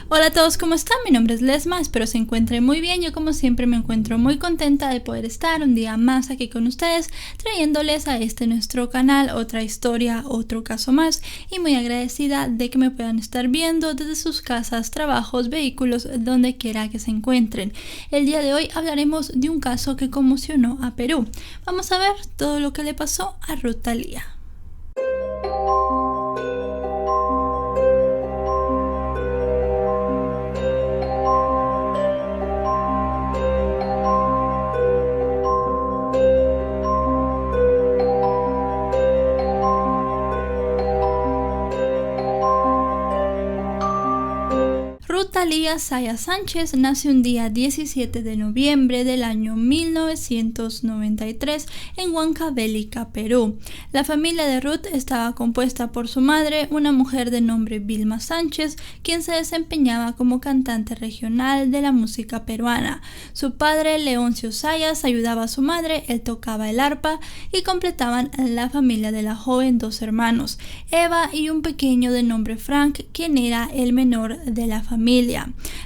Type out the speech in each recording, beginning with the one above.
Hola a todos, ¿cómo están? Mi nombre es Lesma, espero se encuentren muy bien. Yo como siempre me encuentro muy contenta de poder estar un día más aquí con ustedes, trayéndoles a nuestro canal otra historia, otro caso más, y muy agradecida de que me puedan estar viendo desde sus casas, trabajos, vehículos, donde quiera que se encuentren. El día de hoy hablaremos de un caso que conmocionó a Perú. Vamos a ver todo lo que le pasó a Ruth Thalía. Ruth Thalía Zaya Sánchez nace un día 17 de noviembre del año 1993 en Huancavelica, Perú. La familia de Ruth estaba compuesta por su madre, una mujer de nombre Vilma Sánchez, quien se desempeñaba como cantante regional de la música peruana. Su padre, Leoncio Zayas, ayudaba a su madre, él tocaba el arpa, y completaban la familia de la joven dos hermanos, Eva y un pequeño de nombre Frank, quien era el menor de la familia.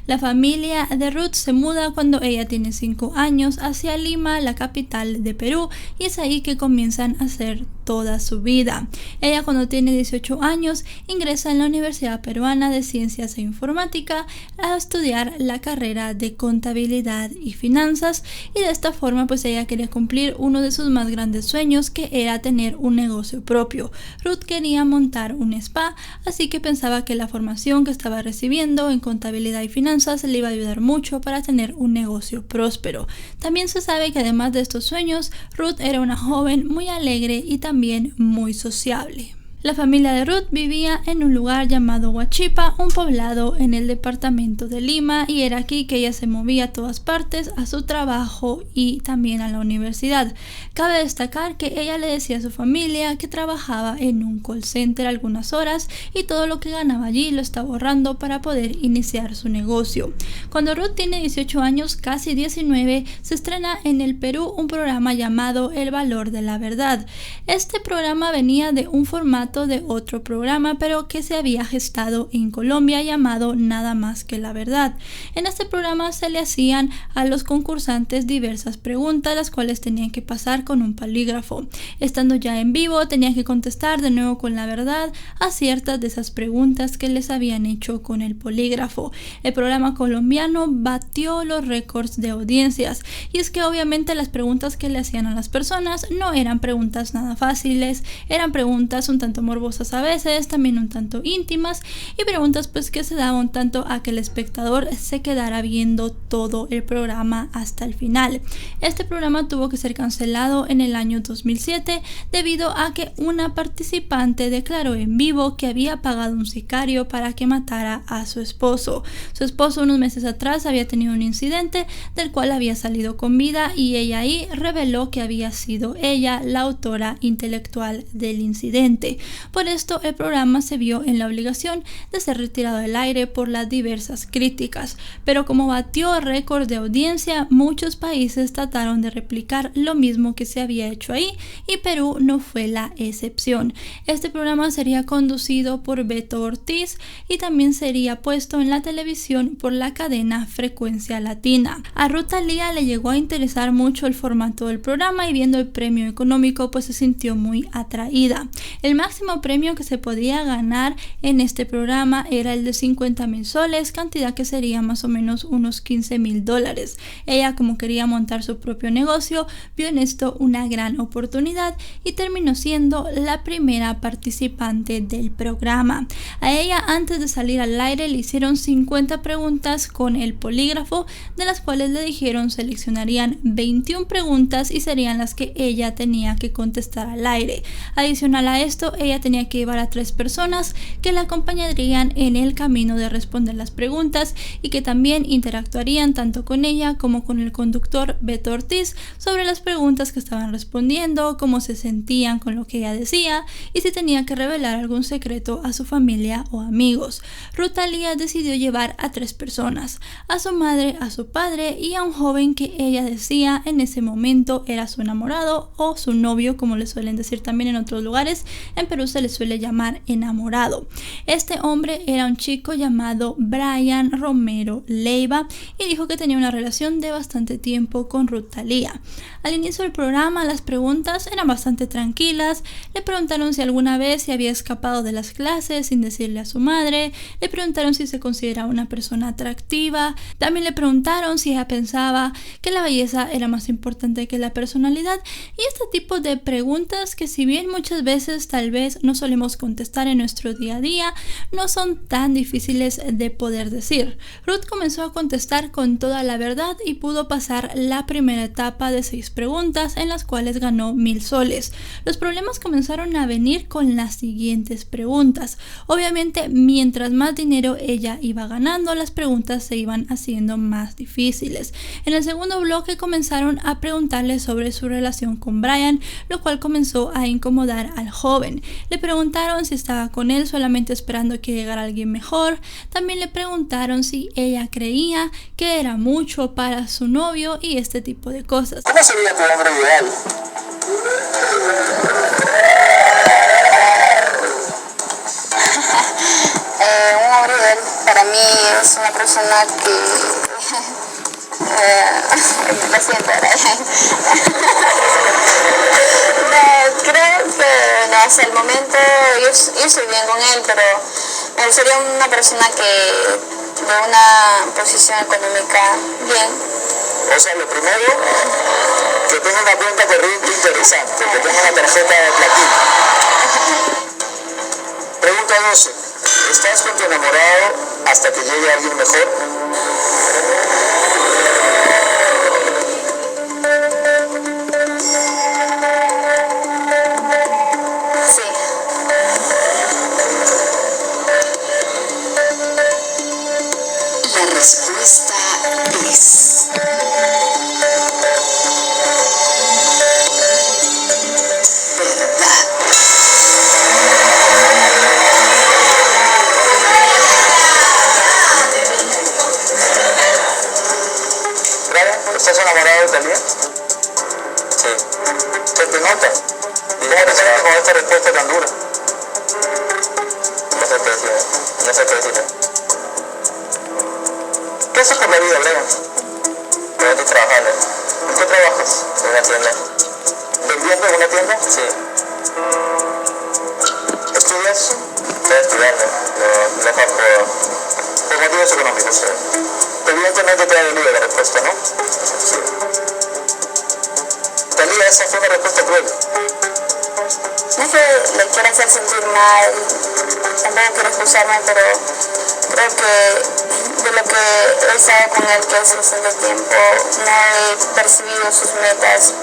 La familia de Ruth se muda cuando ella tiene 5 años hacia Lima, la capital de Perú, y es ahí que comienzan a hacer toda su vida. Ella, cuando tiene 18 años, ingresa en la Universidad Peruana de Ciencias e Informática a estudiar la carrera de Contabilidad y Finanzas, y de esta forma pues ella quería cumplir uno de sus más grandes sueños, que era tener un negocio propio. Ruth quería montar un spa, así que pensaba que la formación que estaba recibiendo en Contabilidad y Finanzas le iba a ayudar mucho para tener un negocio próspero. También se sabe que además de estos sueños, Ruth era una joven muy alegre y también muy sociable. La familia de Ruth vivía en un lugar llamado Huachipa, un poblado en el departamento de Lima, y era aquí que ella se movía a todas partes, a su trabajo y también a la universidad. Cabe destacar que ella le decía a su familia que trabajaba en un call center algunas horas y todo lo que ganaba allí lo estaba ahorrando para poder iniciar su negocio. Cuando Ruth tiene 18 años, casi 19, se estrena en el Perú un programa llamado El Valor de la Verdad. Este programa venía de un formato de otro programa, pero que se había gestado en Colombia, llamado Nada Más que la Verdad. En este programa se le hacían a los concursantes diversas preguntas, las cuales tenían que pasar con un polígrafo. Estando ya en vivo, tenían que contestar de nuevo con la verdad a ciertas de esas preguntas que les habían hecho con el polígrafo. El programa colombiano batió los récords de audiencias, y es que obviamente las preguntas que le hacían a las personas no eran preguntas nada fáciles, eran preguntas un tanto morbosas a veces, también un tanto íntimas, y preguntas pues que se daban tanto a que el espectador se quedara viendo todo el programa hasta el final. Este programa tuvo que ser cancelado en el año 2007 debido a que una participante declaró en vivo que había pagado un sicario para que matara a su esposo. Su esposo unos meses atrás había tenido un incidente del cual había salido con vida, y ella ahí reveló que había sido ella la autora intelectual del incidente. Por esto, el programa se vio en la obligación de ser retirado del aire por las diversas críticas, pero como batió récord de audiencia, muchos países trataron de replicar lo mismo que se había hecho ahí, y Perú no fue la excepción. Este programa sería conducido por Beto Ortiz y también sería puesto en la televisión por la cadena Frecuencia Latina. A Ruth Thalía le llegó a interesar mucho el formato del programa, y viendo el premio económico pues se sintió muy atraída. El máximo premio que se podía ganar en este programa era el de 50,000 soles, cantidad que sería más o menos unos $15,000. Ella, como quería montar su propio negocio, vio en esto una gran oportunidad y terminó siendo la primera participante del programa. A ella, antes de salir al aire, le hicieron 50 preguntas con el polígrafo, de las cuales le dijeron seleccionarían 21 preguntas y serían las que ella tenía que contestar al aire. Adicional a esto, ella tenía que llevar a 3 personas que la acompañarían en el camino de responder las preguntas, y que también interactuarían tanto con ella como con el conductor Beto Ortiz sobre las preguntas que estaban respondiendo, cómo se sentían con lo que ella decía y si tenía que revelar algún secreto a su familia o amigos. Ruth Thalía decidió llevar a 3 personas, a su madre, a su padre y a un joven que ella decía en ese momento era su enamorado o su novio, como le suelen decir también en otros lugares. En Perú Perú se le suele llamar enamorado. Este hombre era un chico llamado Brian Romero Leiva y dijo que tenía una relación de bastante tiempo con Ruth Thalía. Al inicio del programa las preguntas eran bastante tranquilas. Le preguntaron si alguna vez se había escapado de las clases sin decirle a su madre, le preguntaron si se consideraba una persona atractiva, también le preguntaron si ella pensaba que la belleza era más importante que la personalidad y este tipo de preguntas que, si bien muchas veces tal vez no solemos contestar en nuestro día a día, no son tan difíciles de poder decir. Ruth comenzó a contestar con toda la verdad y pudo pasar la primera etapa de 6 preguntas en las cuales ganó 1,000 soles. Los problemas comenzaron a venir con las siguientes preguntas. Obviamente, mientras más dinero ella iba ganando, las preguntas se iban haciendo más difíciles. En el segundo bloque comenzaron a preguntarle sobre su relación con Brian, lo cual comenzó a incomodar al joven. Le preguntaron si estaba con él solamente esperando que llegara alguien mejor. También le preguntaron si ella creía que era mucho para su novio y este tipo de cosas. ¿Cómo sería tu hombre ideal? Un hombre ideal para mí es una persona que lo siento, creo que hasta el momento yo estoy bien con él, pero sería una persona que de una posición económica bien. O sea, lo primero, que tenga una cuenta corriente interesante, que tenga una tarjeta de platino. Pregunta 12. ¿Estás con tu enamorado hasta que llegue alguien mejor? Sí. La respuesta es... ¿Estás enamorado de Thalía? Sí. ¿Se te nota? Dígame con esta respuesta tan dura. No sé qué decir. No sé qué decir. ¿Qué haces por la vida, Brian? Estoy trabajando. ¿En qué trabajas? En una tienda. ¿Vendiendo en una tienda? Sí. ¿Estudias? Estoy estudiando. No por motivos económicos, sí. Evidentemente te ha dolido la respuesta, ¿no? Sí. Thalía, esa fue una respuesta cruel. No es que le quiera hacer sentir mal, tampoco quiero excusarme, pero creo que de lo que he estado con él, que hace bastante tiempo, no he percibido sus metas.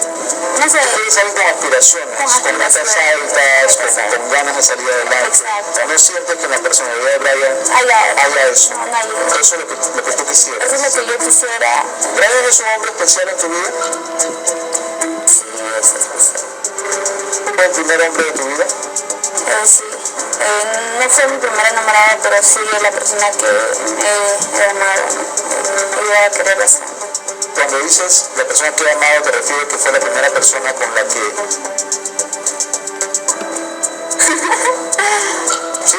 No sé. Ustedes salen con aspiraciones, con metas altas, con ganas de salir adelante. Exacto. ¿No sientes que en la personalidad de Brian haya eso? No, no hay. Eso es lo que tú quisieras. Eso es lo que yo quisiera. ¿Brian es un hombre especial en tu vida? Sí, es especial. ¿Fue el primer hombre de tu vida? Sí. No fue mi primer enamorado, pero sí es la persona que he amado. Y voy a querer bastante. Cuando dices la persona que he amado, ¿te refieres que fue la primera persona con la que... ¿Sí?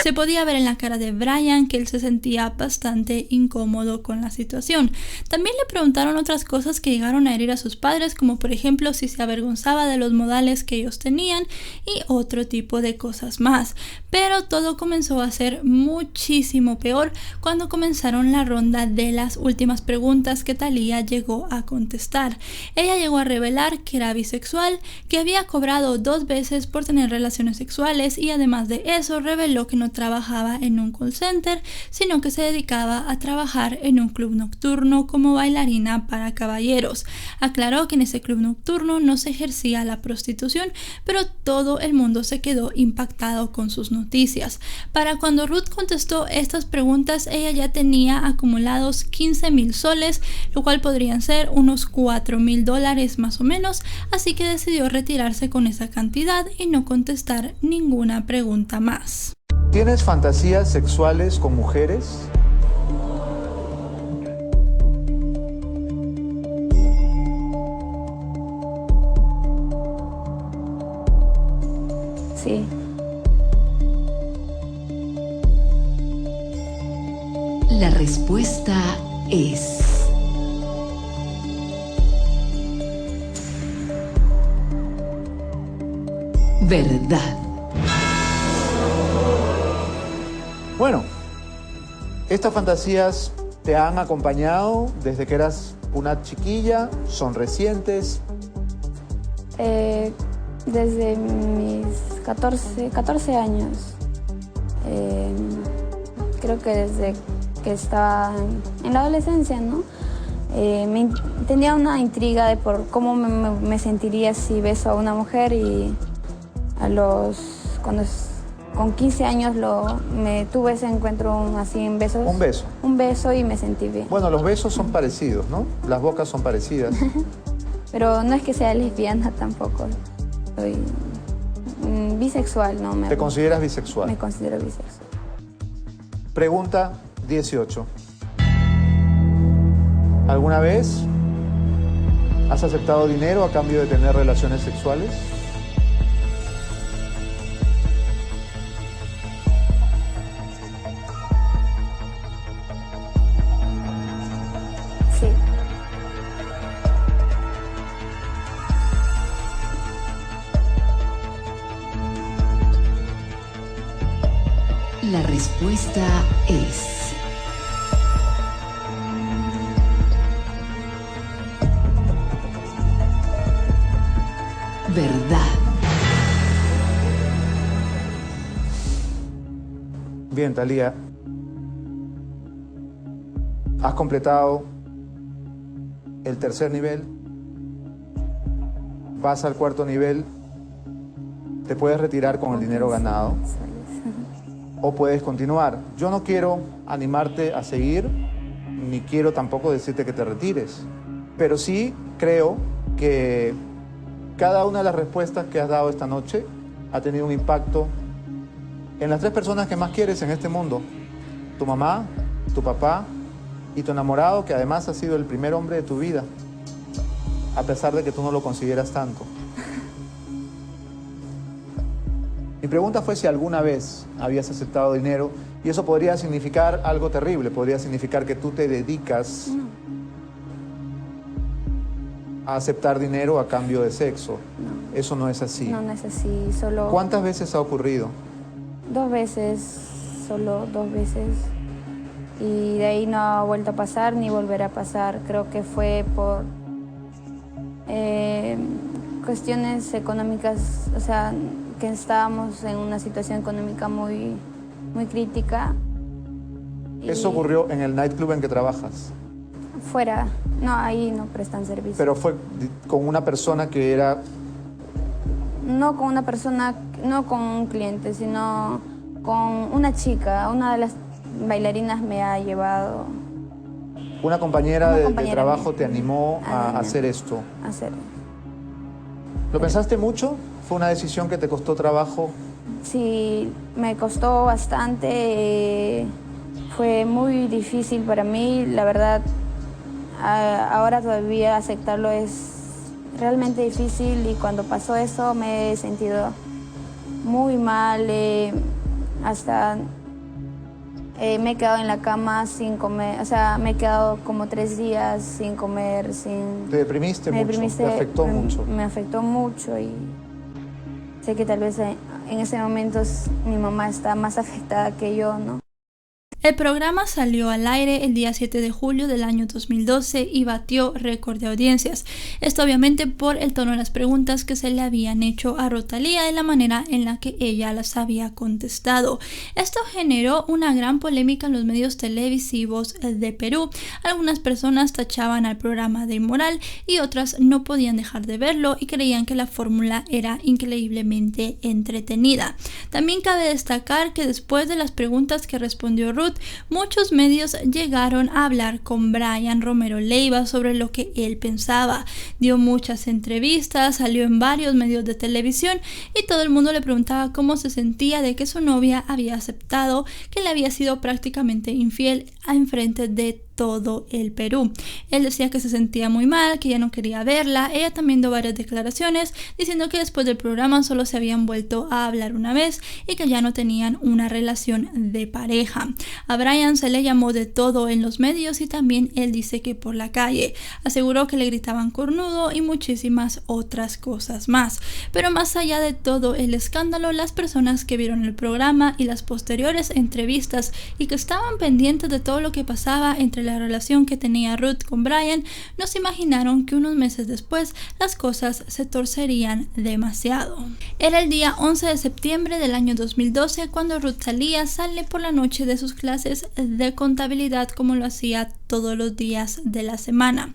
Se podía ver en la cara de Brian que él se sentía bastante incómodo con la situación. También le preguntaron otras cosas que llegaron a herir a sus padres, como por ejemplo si se avergonzaba de los modales que ellos tenían y otro tipo de cosas más. Pero todo comenzó a ser muchísimo peor cuando comenzaron la ronda de las últimas preguntas que Thalía llegó a contestar. Ella llegó a revelar que era bisexual, que había cobrado 2 veces por tener relaciones sexuales y además de eso reveló que no trabajaba en un call center, sino que se dedicaba a trabajar en un club nocturno como bailarina para caballeros. Aclaró que en ese club nocturno no se ejercía la prostitución, pero todo el mundo se quedó impactado con sus noticias. Para cuando Ruth contestó estas preguntas, ella ya tenía acumulados 15,000 soles, lo cual podrían ser unos $4,000 más o menos, así que decidió retirarse con esa cantidad y no contestar ninguna pregunta más. ¿Tienes fantasías sexuales con mujeres? Sí. La respuesta es... verdad. Bueno, estas fantasías te han acompañado desde que eras una chiquilla, son recientes. Desde mis 14 años. Creo que desde que estaba en la adolescencia, ¿no? Tenía una intriga de por cómo me sentiría si beso a una mujer, y con 15 años tuve ese encuentro así en besos. Un beso. Un beso y me sentí bien. Bueno, los besos son parecidos, ¿no? Las bocas son parecidas. Pero no es que sea lesbiana tampoco. Soy bisexual, ¿no? ¿Te consideras bisexual? Me considero bisexual. Pregunta 18. ¿Alguna vez has aceptado dinero a cambio de tener relaciones sexuales? Sí. La respuesta es... verdad. Bien, Thalía. Has completado el tercer nivel. Vas al cuarto nivel. Te puedes retirar con el dinero ganado. O puedes continuar. Yo no quiero animarte a seguir, ni quiero tampoco decirte que te retires. Pero sí creo que cada una de las respuestas que has dado esta noche ha tenido un impacto en las tres personas que más quieres en este mundo. Tu mamá, tu papá y tu enamorado, que además ha sido el primer hombre de tu vida, a pesar de que tú no lo consideras tanto. Mi pregunta fue si alguna vez habías aceptado dinero, y eso podría significar algo terrible, podría significar que tú te dedicas a aceptar dinero a cambio de sexo. No. Eso no es así. No, no es así, solo... ¿Cuántas veces ha ocurrido? 2 veces, solo 2 veces. Y de ahí no ha vuelto a pasar ni volverá a pasar. Creo que fue por cuestiones económicas, o sea, que estábamos en una situación económica muy crítica. ¿Eso ocurrió en el nightclub en que trabajas? Fuera, no, ahí no prestan servicio. Pero fue con una persona que era... No con una persona, no con un cliente, sino con una chica. Una de las bailarinas me ha llevado. Una compañera, de trabajo mía. te animó a hacer esto. A hacer. ¿Lo pensaste mucho? ¿Fue una decisión que te costó trabajo? Sí, me costó bastante. Fue muy difícil para mí, la verdad. Ahora todavía aceptarlo es realmente difícil, y cuando pasó eso me he sentido muy mal, hasta me he quedado en la cama sin comer, o sea, me he quedado como 3 días sin comer, sin... ¿Te deprimiste mucho? ¿Te afectó mucho? Me afectó mucho, y sé que tal vez en ese momento mi mamá está más afectada que yo, ¿no? El programa salió al aire el día 7 de julio del año 2012 y batió récord de audiencias. Esto obviamente por el tono de las preguntas que se le habían hecho a Ruth Thalía y la manera en la que ella las había contestado. Esto generó una gran polémica en los medios televisivos de Perú. Algunas personas tachaban al programa de inmoral y otras no podían dejar de verlo y creían que la fórmula era increíblemente entretenida. También cabe destacar que después de las preguntas que respondió Ruth, muchos medios llegaron a hablar con Brian Romero Leiva sobre lo que él pensaba. Dio muchas entrevistas, salió en varios medios de televisión y todo el mundo le preguntaba cómo se sentía de que su novia había aceptado que le había sido prácticamente infiel en frente de todo el Perú. Él decía que se sentía muy mal, que ya no quería verla. Ella también dio varias declaraciones diciendo que después del programa solo se habían vuelto a hablar una vez y que ya no tenían una relación de pareja. A Brian se le llamó de todo en los medios y también él dice que por la calle. Aseguró que le gritaban cornudo y muchísimas otras cosas más. Pero más allá de todo el escándalo, las personas que vieron el programa y las posteriores entrevistas y que estaban pendientes de todo lo que pasaba entre la relación que tenía Ruth con Brian, no se imaginaron que unos meses después las cosas se torcerían demasiado. Era el día 11 de septiembre del año 2012 cuando Ruth sale por la noche de sus clases de contabilidad como lo hacía todos los días de la semana.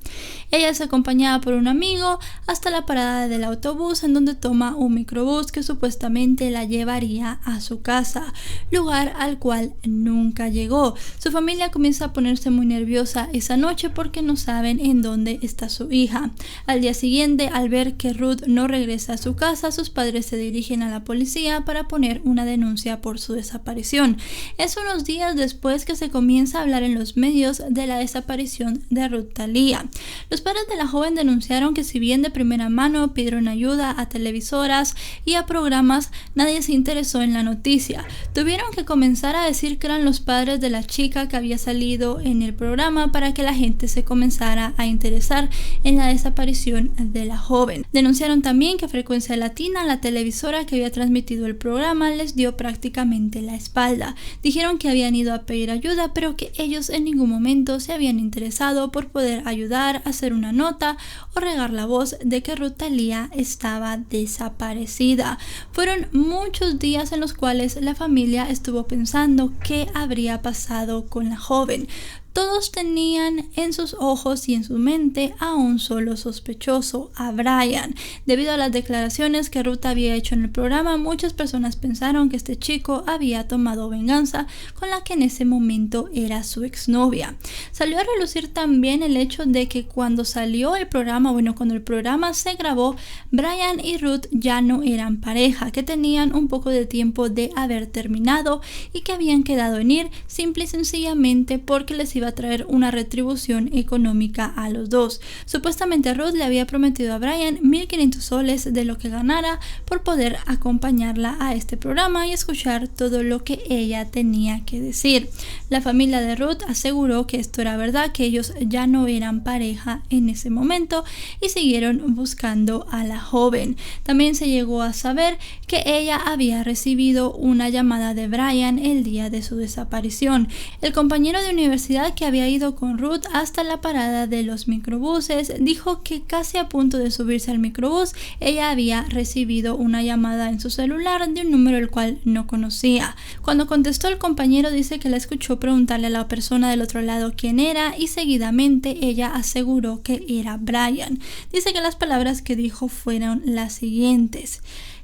Ella se acompañaba por un amigo hasta la parada del autobús, en donde toma un microbús que supuestamente la llevaría a su casa, lugar al cual nunca llegó. Su familia comienza a ponerse muy nerviosa esa noche porque no saben en dónde está su hija. Al día siguiente, al ver que Ruth no regresa a su casa, sus padres se dirigen a la policía para poner una denuncia por su desaparición. Es unos días después que se comienza a hablar en los medios de la desaparición de Ruth Thalia. Los padres de la joven denunciaron que si bien de primera mano pidieron ayuda a televisoras y a programas, nadie se interesó en la noticia. Tuvieron que comenzar a decir que eran los padres de la chica que había salido en el programa para que la gente se comenzara a interesar en la desaparición de la joven. Denunciaron también que Frecuencia Latina, la televisora que había transmitido el programa, les dio prácticamente la espalda. Dijeron que habían ido a pedir ayuda, pero que ellos en ningún momento se habían interesado por poder ayudar, hacer una nota o regar la voz de que Ruth Thalia estaba desaparecida. Fueron muchos días en los cuales la familia estuvo pensando qué habría pasado con la joven. Todos tenían en sus ojos y en su mente a un solo sospechoso, a Brian. Debido a las declaraciones que Ruth había hecho en el programa, muchas personas pensaron que este chico había tomado venganza con la que en ese momento era su exnovia. Salió a relucir también el hecho de que cuando salió el programa, cuando el programa se grabó, Brian y Ruth ya no eran pareja, que tenían un poco de tiempo de haber terminado y que habían quedado en ir simple y sencillamente porque les iba a traer una retribución económica a los dos. Supuestamente Ruth le había prometido a Brian 1.500 soles de lo que ganara por poder acompañarla a este programa y escuchar todo lo que ella tenía que decir. La familia de Ruth aseguró que esto era verdad, que ellos ya no eran pareja en ese momento y siguieron buscando a la joven. También se llegó a saber que ella había recibido una llamada de Brian el día de su desaparición. El compañero de universidad que había ido con Ruth hasta la parada de los microbuses dijo que casi a punto de subirse al microbús ella había recibido una llamada en su celular de un número el cual no conocía. Cuando contestó, el compañero dice que la escuchó preguntarle a la persona del otro lado quién era y seguidamente ella aseguró que era Brian. Dice que las palabras que dijo fueron las siguientes: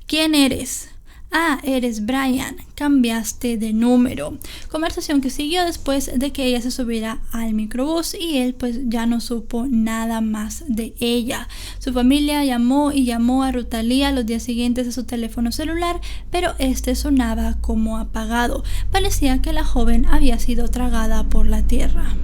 ¿quién eres? Ah, eres Brian, cambiaste de número. Conversación que siguió después de que ella se subiera al microbús y él pues ya no supo nada más de ella. Su familia llamó a Ruth Thalia los días siguientes a su teléfono celular, pero este sonaba como apagado. Parecía que la joven había sido tragada por la tierra.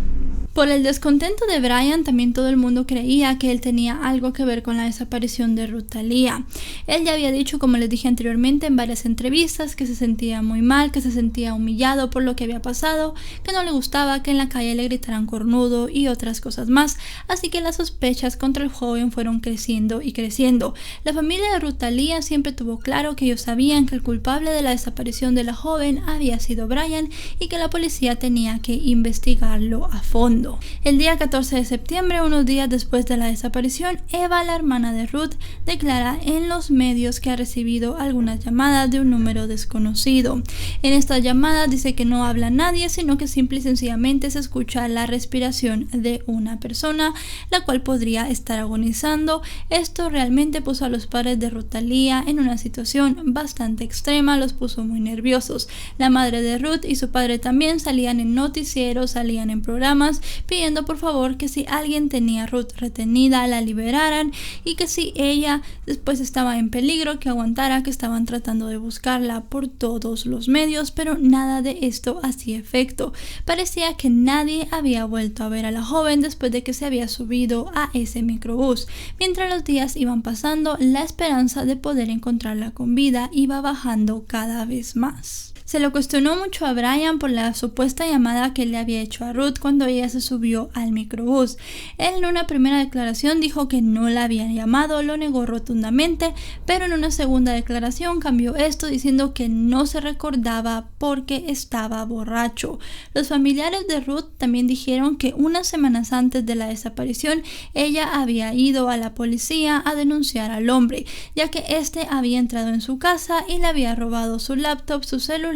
Por el descontento de Brian, también todo el mundo creía que él tenía algo que ver con la desaparición de Ruth Thalia. Él ya había dicho, como les dije anteriormente en varias entrevistas, que se sentía muy mal, que se sentía humillado por lo que había pasado, que no le gustaba que en la calle le gritaran cornudo y otras cosas más, así que las sospechas contra el joven fueron creciendo y creciendo. La familia de Ruth Thalia siempre tuvo claro que ellos sabían que el culpable de la desaparición de la joven había sido Brian y que la policía tenía que investigarlo a fondo. El día 14 de septiembre, unos días después de la desaparición, Eva, la hermana de Ruth, declara en los medios que ha recibido algunas llamadas de un número desconocido. En estas llamadas dice que no habla nadie, sino que simple y sencillamente se escucha la respiración de una persona, la cual podría estar agonizando. Esto realmente puso a los padres de Ruth Thalia en una situación bastante extrema, los puso muy nerviosos. La madre de Ruth y su padre también salían en noticieros, salían en programas pidiendo por favor que si alguien tenía a Ruth retenida la liberaran y que si ella después estaba en peligro que aguantara, que estaban tratando de buscarla por todos los medios, pero nada de esto hacía efecto. Parecía que nadie había vuelto a ver a la joven después de que se había subido a ese microbús. Mientras los días iban pasando, la esperanza de poder encontrarla con vida iba bajando cada vez más. Se lo cuestionó mucho a Brian por la supuesta llamada que le había hecho a Ruth cuando ella se subió al microbús. Él en una primera declaración dijo que no la habían llamado, lo negó rotundamente, pero en una segunda declaración cambió esto diciendo que no se recordaba porque estaba borracho. Los familiares de Ruth también dijeron que unas semanas antes de la desaparición ella había ido a la policía a denunciar al hombre, ya que este había entrado en su casa y le había robado su laptop, su celular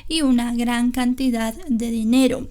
y una gran cantidad de dinero.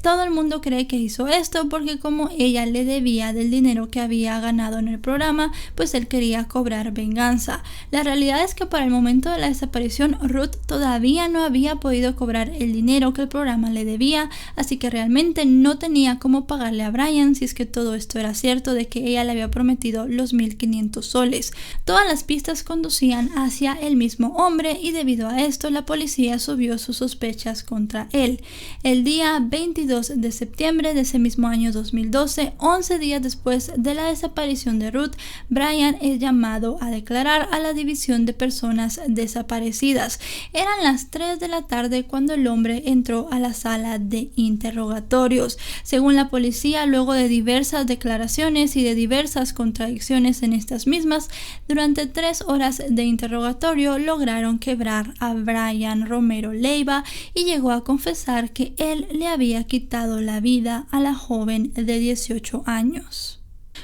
Todo el mundo cree que hizo esto porque como ella le debía del dinero que había ganado en el programa, pues él quería cobrar venganza. La realidad es que para el momento de la desaparición Ruth todavía no había podido cobrar el dinero que el programa le debía, así que realmente no tenía cómo pagarle a Brian si es que todo esto era cierto de que ella le había prometido los 1.500 soles. Todas las pistas conducían hacia el mismo hombre y debido a esto la policía subió sus sospechas contra él. El día 22 de septiembre de ese mismo año 2012, 11 días después de la desaparición de Ruth, Brian es llamado a declarar a la División de Personas Desaparecidas. Eran las 3 de la tarde cuando el hombre entró a la sala de interrogatorios. Según la policía, luego de diversas declaraciones y de diversas contradicciones en estas mismas, durante 3 horas de interrogatorio lograron quebrar a Brian Romero Leiva y llegó a confesar que él le había quitado la vida a la joven de 18 años.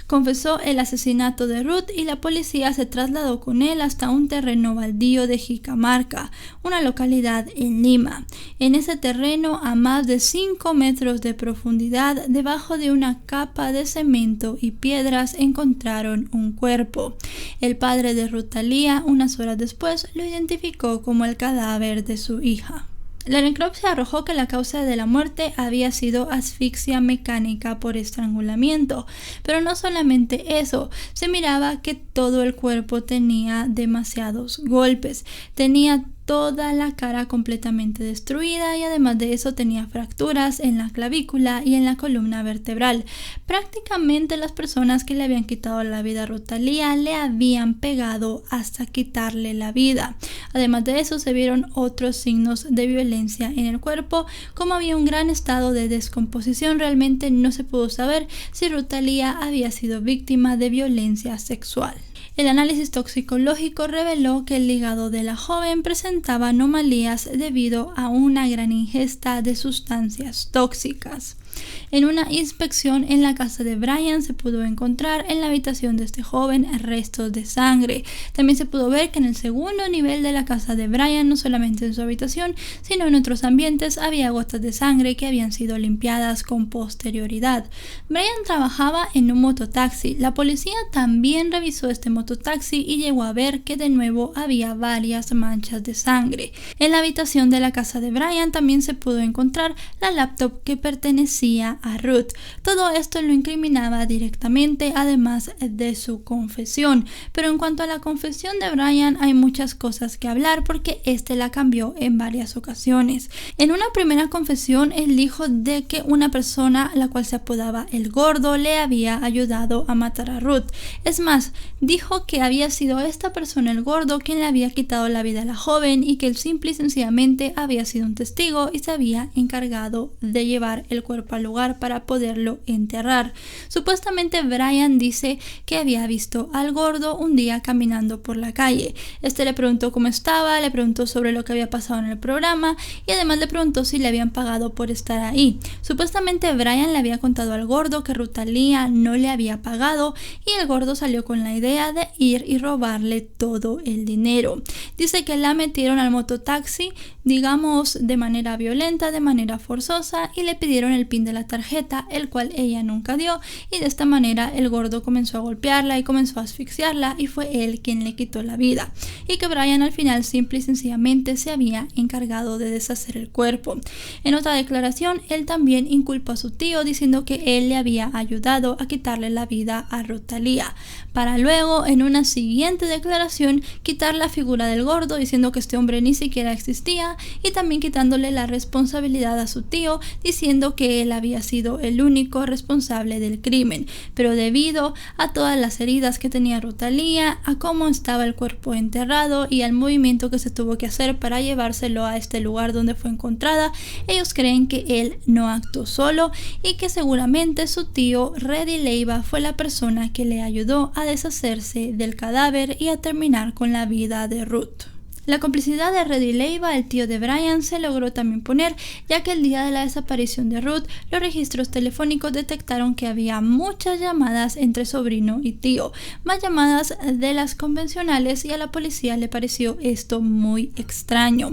Confesó el asesinato de Ruth y la policía se trasladó con él hasta un terreno baldío de Jicamarca, una localidad en Lima. En ese terreno, a más de 5 metros de profundidad, debajo de una capa de cemento y piedras, encontraron un cuerpo. El padre de Ruth Thalía, unas horas después, lo identificó como el cadáver de su hija. La necropsia arrojó que la causa de la muerte había sido asfixia mecánica por estrangulamiento, pero no solamente eso, se miraba que todo el cuerpo tenía demasiados golpes, tenía toda la cara completamente destruida y además de eso tenía fracturas en la clavícula y en la columna vertebral. Prácticamente las personas que le habían quitado la vida a Ruth Thalía le habían pegado hasta quitarle la vida. Además de eso se vieron otros signos de violencia en el cuerpo, como había un gran estado de descomposición. Realmente no se pudo saber si Ruth Thalía había sido víctima de violencia sexual. El análisis toxicológico reveló que el hígado de la joven presentaba anomalías debido a una gran ingesta de sustancias tóxicas. En una inspección en la casa de Brian se pudo encontrar en la habitación de este joven restos de sangre. También se pudo ver que en el segundo nivel de la casa de Brian, no solamente en su habitación, sino en otros ambientes, había gotas de sangre que habían sido limpiadas con posterioridad. Brian trabajaba en un mototaxi. La policía también revisó este mototaxi y llegó a ver que de nuevo había varias manchas de sangre. En la habitación de la casa de Brian también se pudo encontrar la laptop que pertenecía a Ruth. Todo esto lo incriminaba directamente, además de su confesión. Pero en cuanto a la confesión de Brian, hay muchas cosas que hablar porque este la cambió en varias ocasiones. En una primera confesión, él dijo de que una persona, la cual se apodaba El Gordo, le había ayudado a matar a Ruth. Es más, dijo que había sido esta persona, El Gordo, quien le había quitado la vida a la joven y que él simple y sencillamente había sido un testigo y se había encargado de llevar el cuerpo al lugar para poderlo enterrar. Supuestamente Brian dice que había visto al Gordo un día caminando por la calle. Este le preguntó cómo estaba, le preguntó sobre lo que había pasado en el programa y además le preguntó si le habían pagado por estar ahí. Supuestamente Brian le había contado al Gordo que Ruth Thalía no le había pagado y el Gordo salió con la idea de ir y robarle todo el dinero. Dice que la metieron al mototaxi digamos de manera violenta, de manera forzosa, y le pidieron el PIN de la tarjeta, el cual ella nunca dio, y de esta manera el gordo comenzó a golpearla y comenzó a asfixiarla, y fue él quien le quitó la vida, y que Brian al final simple y sencillamente se había encargado de deshacer el cuerpo. En otra declaración, él también inculpó a su tío diciendo que él le había ayudado a quitarle la vida a Ruth Thalia, para luego en una siguiente declaración quitar la figura del gordo diciendo que este hombre ni siquiera existía, y también quitándole la responsabilidad a su tío diciendo que él había sido el único responsable del crimen, pero debido a todas las heridas que tenía Ruth Thalia, a cómo estaba el cuerpo enterrado y al movimiento que se tuvo que hacer para llevárselo a este lugar donde fue encontrada, ellos creen que él no actuó solo y que seguramente su tío Reddy Leiva fue la persona que le ayudó a deshacerse del cadáver y a terminar con la vida de Ruth. La complicidad de Reddy Leiva, el tío de Brian, se logró también poner, ya que el día de la desaparición de Ruth, los registros telefónicos detectaron que había muchas llamadas entre sobrino y tío, más llamadas de las convencionales, y a la policía le pareció esto muy extraño.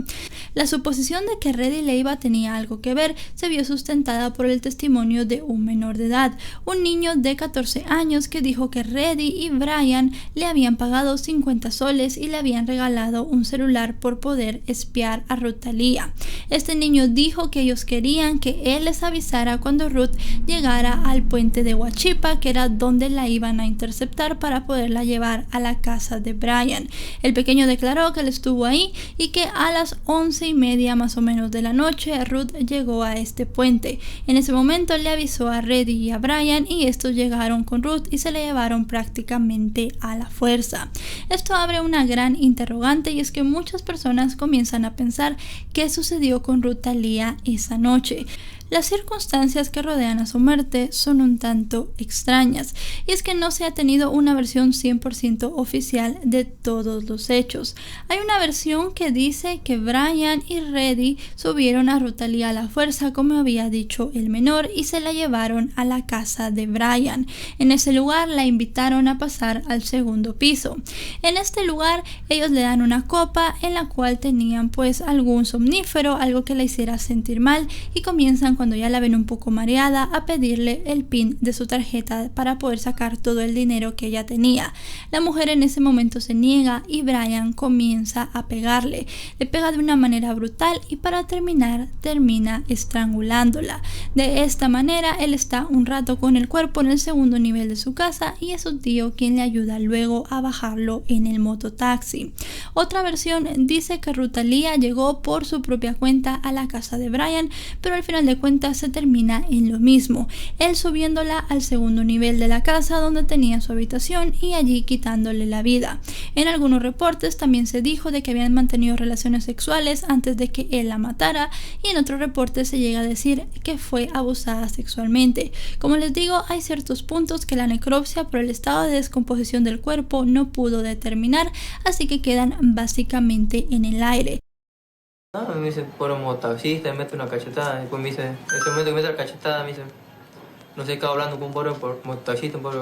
La suposición de que Reddy Leiva tenía algo que ver se vio sustentada por el testimonio de un menor de edad, un niño de 14 años que dijo que Reddy y Brian le habían pagado 50 soles y le habían regalado un celular por poder espiar a Ruth Thalia. Este niño dijo que ellos querían que él les avisara cuando Ruth llegara al puente de Huachipa, que era donde la iban a interceptar para poderla llevar a la casa de Brian. El pequeño declaró que él estuvo ahí y que a las 11:30 más o menos de la noche Ruth llegó a este puente. En ese momento le avisó a Reddy y a Brian, y estos llegaron con Ruth y se la llevaron prácticamente a la fuerza. Esto abre una gran interrogante, y es que muchas personas comienzan a pensar qué sucedió con Ruth Thalia esa noche. Las circunstancias que rodean a su muerte son un tanto extrañas, y es que no se ha tenido una versión 100% oficial de todos los hechos. Hay una versión que dice que Brian y Reddy subieron a Ruth Thalia a la fuerza, como había dicho el menor, y se la llevaron a la casa de Brian. En ese lugar la invitaron a pasar al segundo piso. En este lugar ellos le dan una copa en la cual tenían pues algún somnífero, algo que la hiciera sentir mal, y comienzan, cuando ya la ven un poco mareada, a pedirle el PIN de su tarjeta para poder sacar todo el dinero que ella tenía. La mujer en ese momento se niega y Brian comienza a pegarle. Le pega de una manera brutal y para terminar termina estrangulándola. De esta manera él está un rato con el cuerpo en el segundo nivel de su casa, y es su tío quien le ayuda luego a bajarlo en el mototaxi. Otra versión dice que Ruth Thalia llegó por su propia cuenta a la casa de Brian, pero al final de cuentas se termina en lo mismo, él subiéndola al segundo nivel de la casa donde tenía su habitación y allí quitándole la vida. En algunos reportes también se dijo de que habían mantenido relaciones sexuales antes de que él la matara, y en otros reportes se llega a decir que fue abusada sexualmente. Como les digo, hay ciertos puntos que la necropsia por el estado de descomposición del cuerpo no pudo determinar, así que quedan básicamente en el aire. No, me dice, por un taxista, me mete una cachetada, y después me dice, ese momento que me mete la cachetada, me dice, no sé, estaba hablando con un pobre taxista, un pobre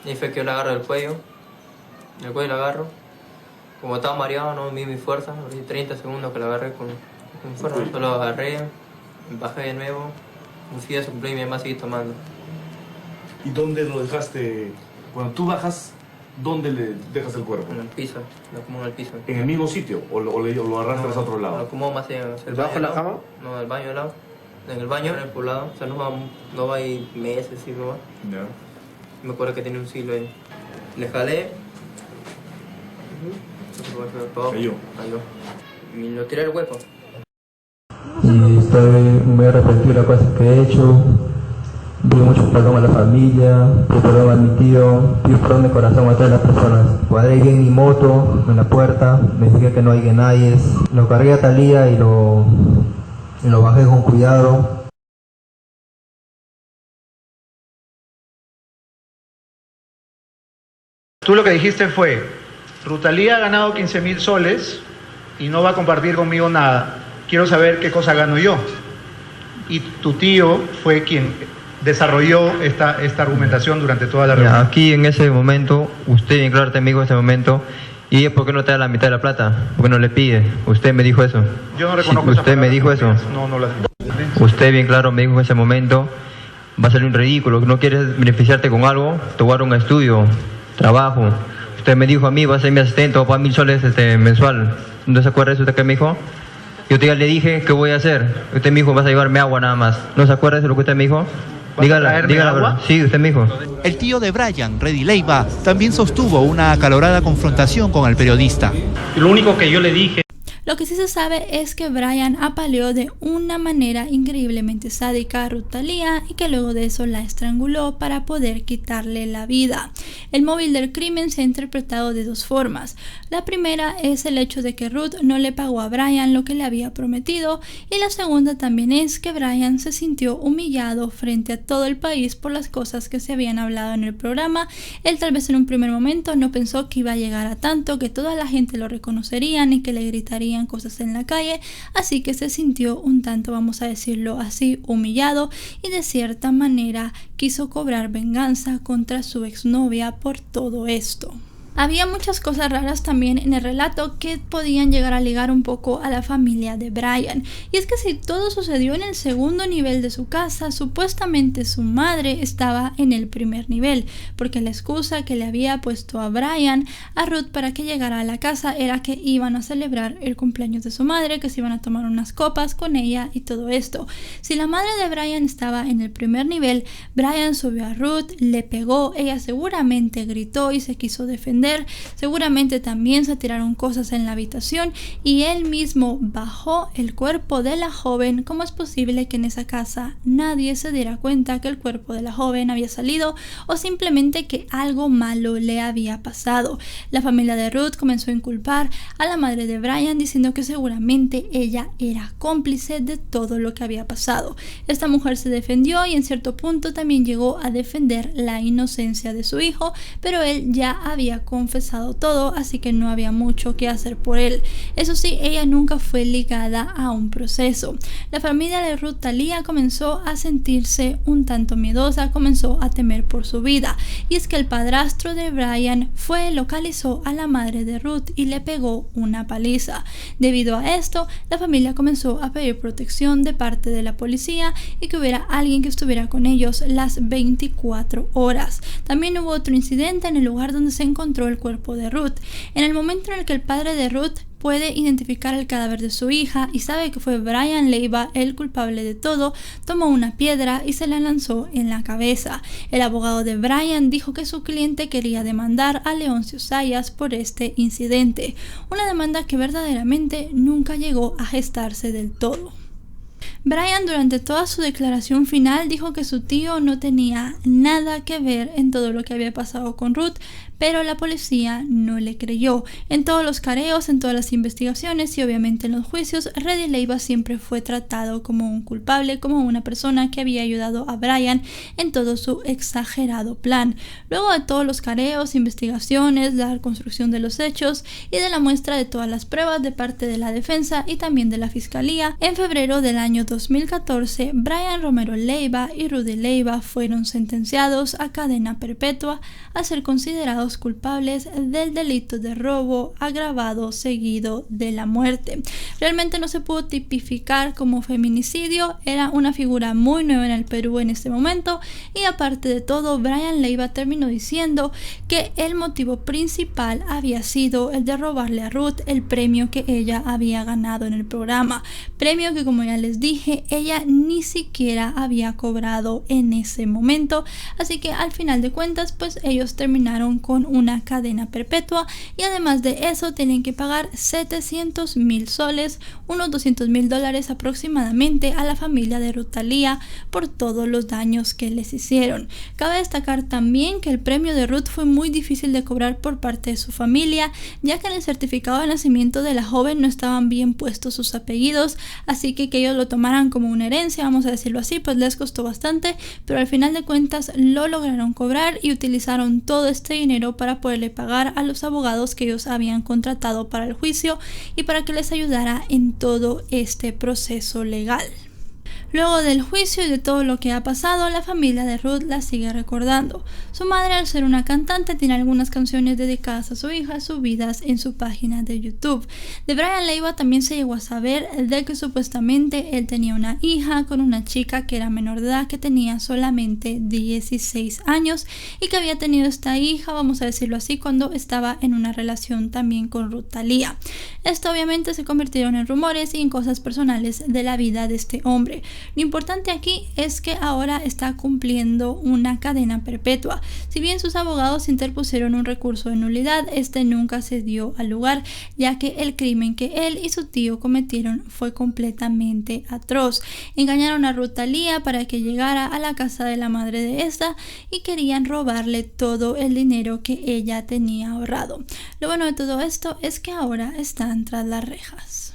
y fue que yo le agarro el cuello le agarro, como estaba mareado, no vi mi fuerza, 30 segundos que le agarré con fuerza, solo lo agarré, bajé de nuevo, me fui a su play y mi mamá seguí tomando. ¿Y dónde lo dejaste? Cuando tú bajas, ¿dónde le dejas el cuerpo? En el piso, lo acomodo en el piso. ¿En el mismo sitio o lo arrastras a otro lado? Lo acomodo más allá. ¿Debajo de la cama? No, el baño al lado. En el baño, en el poblado. O sea, no va ahí meses, sí, no va. Ya. Me acuerdo que tenía un silo ahí. Le jalé. Cayó. Y lo tiré al hueco. Y estoy muy arrepentido de las cosas que he hecho. Pido mucho perdón a la familia, pido perdón a mi tío, pido perdón de corazón a todas las personas. Cuadré bien mi moto en la puerta, me fijé que no hay nadie, lo cargué a Thalia y lo bajé con cuidado. Tú lo que dijiste fue, Ruth Thalia ha ganado 15.000 soles y no va a compartir conmigo nada. Quiero saber qué cosa gano yo. Y tu tío fue quien desarrolló esta argumentación durante toda la reunión. Aquí en ese momento, usted bien claro amigo en ese momento, ¿Y por qué no te da la mitad de la plata? ¿Por qué no le pide? Usted me dijo eso. Yo no reconozco Sí, usted me dijo eso. No las digo. Usted bien claro me dijo en ese momento, va a salir un ridículo, no quieres beneficiarte con algo, te voy a dar un estudio, trabajo. Usted me dijo a mí, va a ser mi asistente, voy a pagar 1.000 soles mensual. ¿No se acuerda de eso usted que me dijo? Yo ya le dije, ¿qué voy a hacer? Usted me dijo, vas a llevarme agua nada más. ¿No se acuerda de lo que usted me dijo? Dígala, agua? Sí, usted me dijo. El tío de Brian, Reddy Leiva, también sostuvo una acalorada confrontación con el periodista. Lo único que yo le dije... Lo que sí se sabe es que Brian apaleó de una manera increíblemente sádica a Ruth Thalia y que luego de eso la estranguló para poder quitarle la vida. El móvil del crimen se ha interpretado de dos formas. La primera es el hecho de que Ruth no le pagó a Brian lo que le había prometido, y la segunda también es que Brian se sintió humillado frente a todo el país por las cosas que se habían hablado en el programa. Él tal vez en un primer momento no pensó que iba a llegar a tanto, que toda la gente lo reconocería y que le gritaría cosas en la calle, así que se sintió un tanto, vamos a decirlo así, humillado, y de cierta manera quiso cobrar venganza contra su exnovia por todo esto. Había muchas cosas raras también en el relato que podían llegar a ligar un poco a la familia de Brian. Y es que si todo sucedió en el segundo nivel de su casa, supuestamente su madre estaba en el primer nivel, porque la excusa que le había puesto a Brian, a Ruth, para que llegara a la casa era que iban a celebrar el cumpleaños de su madre, que se iban a tomar unas copas con ella y todo esto. Si la madre de Brian estaba en el primer nivel, Brian subió a Ruth, le pegó, ella seguramente gritó y se quiso defender. Seguramente también se tiraron cosas en la habitación y él mismo bajó el cuerpo de la joven. ¿Cómo es posible que en esa casa nadie se diera cuenta que el cuerpo de la joven había salido o simplemente que algo malo le había pasado? La familia de Ruth comenzó a inculpar a la madre de Brian diciendo que seguramente ella era cómplice de todo lo que había pasado. Esta mujer se defendió y en cierto punto también llegó a defender la inocencia de su hijo, pero él ya había confesado todo, así que no había mucho que hacer por él. Eso sí, ella nunca fue ligada a un proceso. La familia de Ruth Thalia comenzó a sentirse un tanto miedosa, comenzó a temer por su vida, y es que el padrastro de Brian localizó a la madre de Ruth y le pegó una paliza. Debido a esto, la familia comenzó a pedir protección de parte de la policía y que hubiera alguien que estuviera con ellos las 24 horas. También hubo otro incidente en el lugar donde se encontró el cuerpo de Ruth. En el momento en el que el padre de Ruth puede identificar el cadáver de su hija y sabe que fue Brian Leiva el culpable de todo, tomó una piedra y se la lanzó en la cabeza. El abogado de Brian dijo que su cliente quería demandar a Leoncio Zayas por este incidente, una demanda que verdaderamente nunca llegó a gestarse del todo. Brian durante toda su declaración final dijo que su tío no tenía nada que ver en todo lo que había pasado con Ruth, pero la policía no le creyó. En todos los careos, en todas las investigaciones y obviamente en los juicios, Reddy Leiva siempre fue tratado como un culpable, como una persona que había ayudado a Brian en todo su exagerado plan. Luego de todos los careos, investigaciones, la reconstrucción de los hechos y de la muestra de todas las pruebas de parte de la defensa y también de la fiscalía, en febrero del año 2014, Brian Romero Leiva y Rudy Leiva fueron sentenciados a cadena perpetua a ser considerados culpables del delito de robo agravado seguido de la muerte. Realmente no se pudo tipificar como feminicidio, era una figura muy nueva en el Perú en este momento, y aparte de todo, Brian Leiva terminó diciendo que el motivo principal había sido el de robarle a Ruth el premio que ella había ganado en el programa, premio que, como ya les dije, ella ni siquiera había cobrado en ese momento, así que al final de cuentas pues ellos terminaron con una cadena perpetua y además de eso tienen que pagar 700,000 soles, unos $200,000 aproximadamente, a la familia de Ruth Thalia por todos los daños que les hicieron. Cabe destacar también que el premio de Ruth fue muy difícil de cobrar por parte de su familia, ya que en el certificado de nacimiento de la joven no estaban bien puestos sus apellidos, así que ellos lo tomaran como una herencia, vamos a decirlo así, pues les costó bastante, pero al final de cuentas lo lograron cobrar y utilizaron todo este dinero para poderle pagar a los abogados que ellos habían contratado para el juicio y para que les ayudara en todo este proceso legal. Luego del juicio y de todo lo que ha pasado, la familia de Ruth la sigue recordando. Su madre, al ser una cantante, tiene algunas canciones dedicadas a su hija subidas en su página de YouTube. De Brian Leiva también se llegó a saber de que supuestamente él tenía una hija con una chica que era menor de edad, que tenía solamente 16 años y que había tenido esta hija, vamos a decirlo así, cuando estaba en una relación también con Ruth Thalía. Esto obviamente se convirtieron en rumores y en cosas personales de la vida de este hombre. Lo importante aquí es que ahora está cumpliendo una cadena perpetua. Si bien sus abogados interpusieron un recurso de nulidad, este nunca se dio al lugar, ya que el crimen que él y su tío cometieron fue completamente atroz. Engañaron a Ruth Thalía para que llegara a la casa de la madre de esta y querían robarle todo el dinero que ella tenía ahorrado. Lo bueno de todo esto es que ahora están tras las rejas.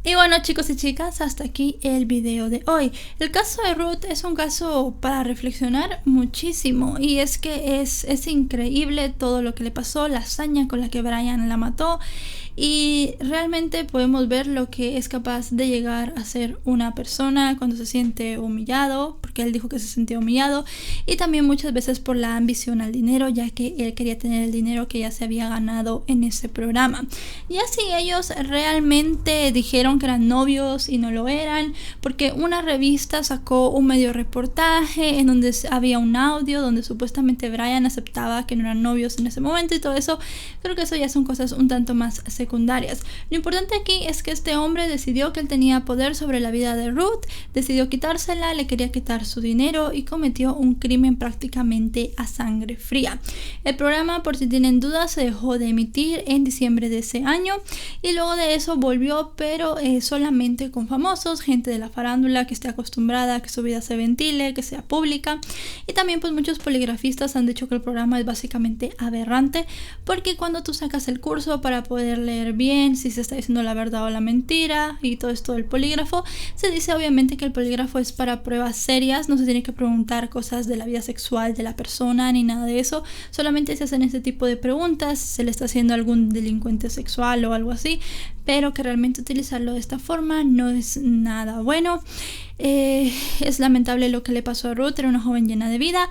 Y bueno, chicos y chicas, hasta aquí el video de hoy. El caso de Ruth es un caso para reflexionar muchísimo, y es que es increíble todo lo que le pasó, la hazaña con la que Brian la mató, y realmente podemos ver lo que es capaz de llegar a ser una persona cuando se siente humillado, porque él dijo que se sentía humillado, y también muchas veces por la ambición al dinero, ya que él quería tener el dinero que ya se había ganado en ese programa. Y así ellos realmente dijeron que eran novios y no lo eran, porque una revista sacó un medio reportaje en donde había un audio donde supuestamente Brian aceptaba que no eran novios en ese momento y todo eso. Creo que eso ya son cosas un tanto más secundarias. Lo importante aquí es que este hombre decidió que él tenía poder sobre la vida de Ruth, decidió quitársela, le quería quitar su dinero y cometió un crimen prácticamente a sangre fría. El programa, por si tienen dudas, se dejó de emitir en diciembre de ese año y luego de eso volvió, pero solamente con famosos, gente de la farándula que esté acostumbrada a que su vida se ventile, que sea pública. Y también pues muchos poligrafistas han dicho que el programa es básicamente aberrante, porque cuando tú sacas el curso para poder leer bien si se está diciendo la verdad o la mentira y todo esto del polígrafo, se dice obviamente que el polígrafo es para pruebas serias, no se tiene que preguntar cosas de la vida sexual de la persona ni nada de eso, solamente se hacen este tipo de preguntas, se le está haciendo algún delincuente sexual o algo así, pero que realmente utilizarlo de esta forma no es nada bueno. Es lamentable lo que le pasó a Ruth, era una joven llena de vida.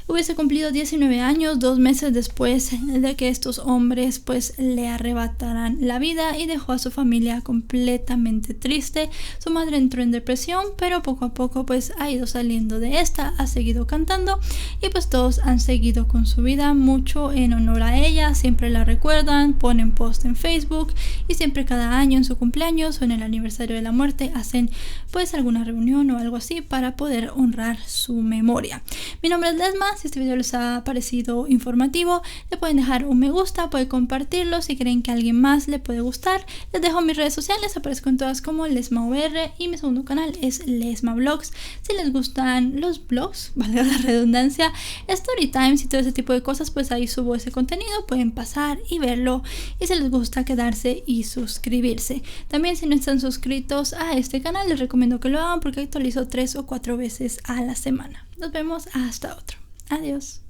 Hubiese cumplido 19 años 2 meses después de que estos hombres pues le arrebataran la vida, y dejó a su familia completamente triste. Su madre entró en depresión, pero poco a poco pues ha ido saliendo de esta, ha seguido cantando y pues todos han seguido con su vida, mucho en honor a ella, siempre la recuerdan, ponen post en Facebook y siempre cada año en su cumpleaños o en el aniversario de la muerte hacen pues alguna reunión o algo así para poder honrar su memoria. Mi nombre es Lesma. Si este video les ha parecido informativo, le pueden dejar un me gusta, pueden compartirlo si creen que a alguien más le puede gustar. Les dejo mis redes sociales, aparezco en todas como LesmaVR, y mi segundo canal es Lesma Vlogs. Si les gustan los vlogs, valga la redundancia, story times y todo ese tipo de cosas, pues ahí subo ese contenido, pueden pasar y verlo, y si les gusta quedarse y suscribirse. También si no están suscritos a este canal, les recomiendo que lo hagan porque actualizo 3 o 4 veces a la semana. Nos vemos hasta otro. Adiós.